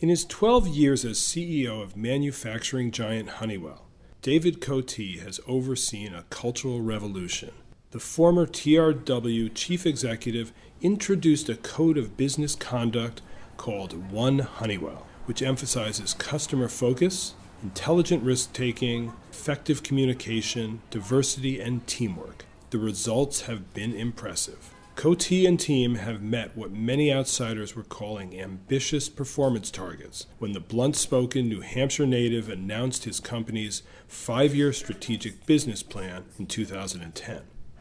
In his 12 years as CEO of manufacturing giant Honeywell, David Cote has overseen a cultural revolution. The former TRW chief executive introduced a code of business conduct called One Honeywell, which emphasizes customer focus, intelligent risk-taking, effective communication, diversity, and teamwork. The results have been impressive. Cote and team have met what many outsiders were calling ambitious performance targets when the blunt-spoken New Hampshire native announced his company's 5-year strategic business plan in 2010.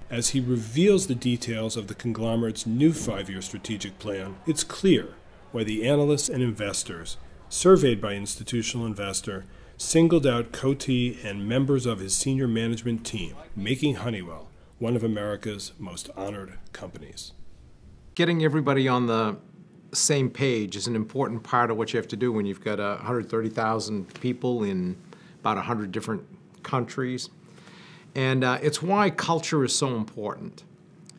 As he reveals the details of the conglomerate's new 5-year strategic plan, it's clear why the analysts and investors, surveyed by Institutional Investor, singled out Cote and members of his senior management team, making Honeywell one of America's most honored companies. Getting everybody on the same page is an important part of what you have to do when you've got 130,000 people in about 100 different countries. And it's why culture is so important.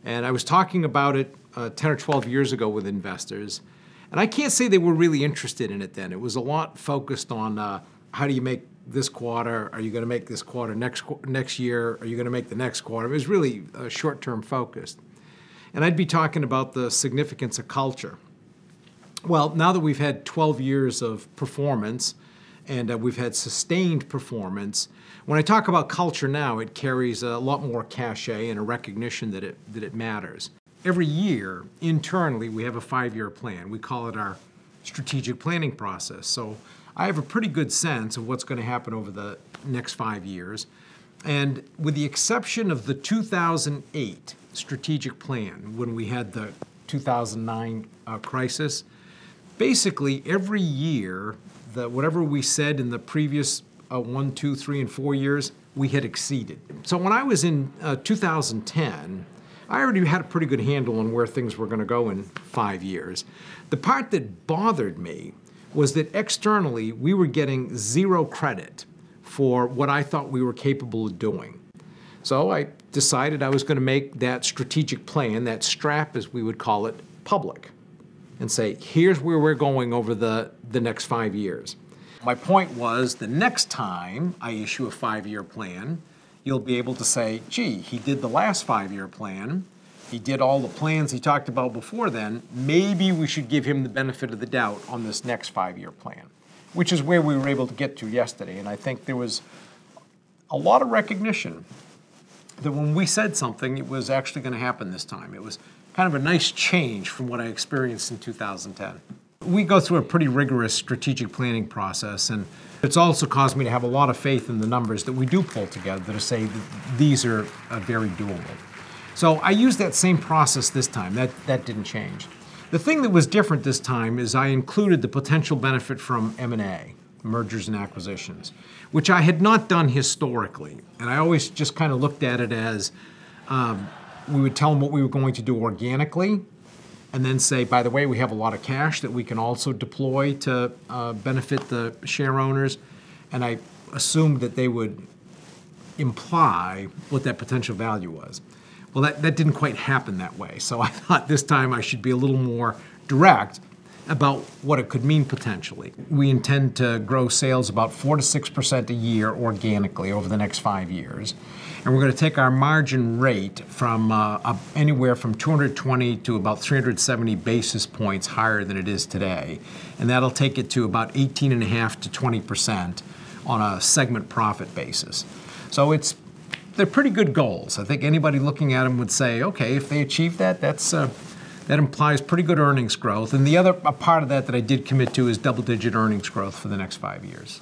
And I was talking about it 10 or 12 years ago with investors, and I can't say they were really interested in it then. It was a lot focused on how do you make this quarter? Are you going to make this quarter next year? Are you going to make the next quarter? It was really short-term focused. And I'd be talking about the significance of culture. Well, now that we've had 12 years of performance and we've had sustained performance, when I talk about culture now, it carries a lot more cachet and a recognition that it matters. Every year, internally, we have a 5-year plan. We call it our strategic planning process. So I have a pretty good sense of what's going to happen over the next 5 years. And with the exception of the 2008 strategic plan, when we had the 2009 crisis, basically every year, whatever we said in the previous 1, 2, 3, and 4 years, we had exceeded. So when I was in 2010, I already had a pretty good handle on where things were going to go in 5 years. The part that bothered me was that externally we were getting zero credit for what I thought we were capable of doing. So I decided I was going to make that strategic plan, that strap as we would call it, public and say, here's where we're going over the next 5 years. My point was the next time I issue a 5-year plan, you'll be able to say, gee, he did the last 5-year plan. He did all the plans he talked about before then. Maybe we should give him the benefit of the doubt on this next 5-year plan, which is where we were able to get to yesterday. And I think there was a lot of recognition that when we said something, it was actually going to happen this time. It was kind of a nice change from what I experienced in 2010. We go through a pretty rigorous strategic planning process, and it's also caused me to have a lot of faith in the numbers that we do pull together to say that these are very doable. So I used that same process this time. That didn't change. The thing that was different this time is I included the potential benefit from M&A, mergers and acquisitions, which I had not done historically. And I always just kind of looked at it as we would tell them what we were going to do organically, and then say, by the way, we have a lot of cash that we can also deploy to benefit the share owners. And I assumed that they would imply what that potential value was. Well, that didn't quite happen that way. So I thought this time I should be a little more direct about what it could mean potentially. We intend to grow sales about 4 to 6% a year organically over the next 5 years. And we're going to take our margin rate from anywhere from 220 to about 370 basis points higher than it is today. And that'll take it to about 18.5 to 20% on a segment profit basis. So they're pretty good goals. I think anybody looking at them would say, okay, if they achieve that, that implies pretty good earnings growth. And the other part of that I did commit to is double-digit earnings growth for the next 5 years.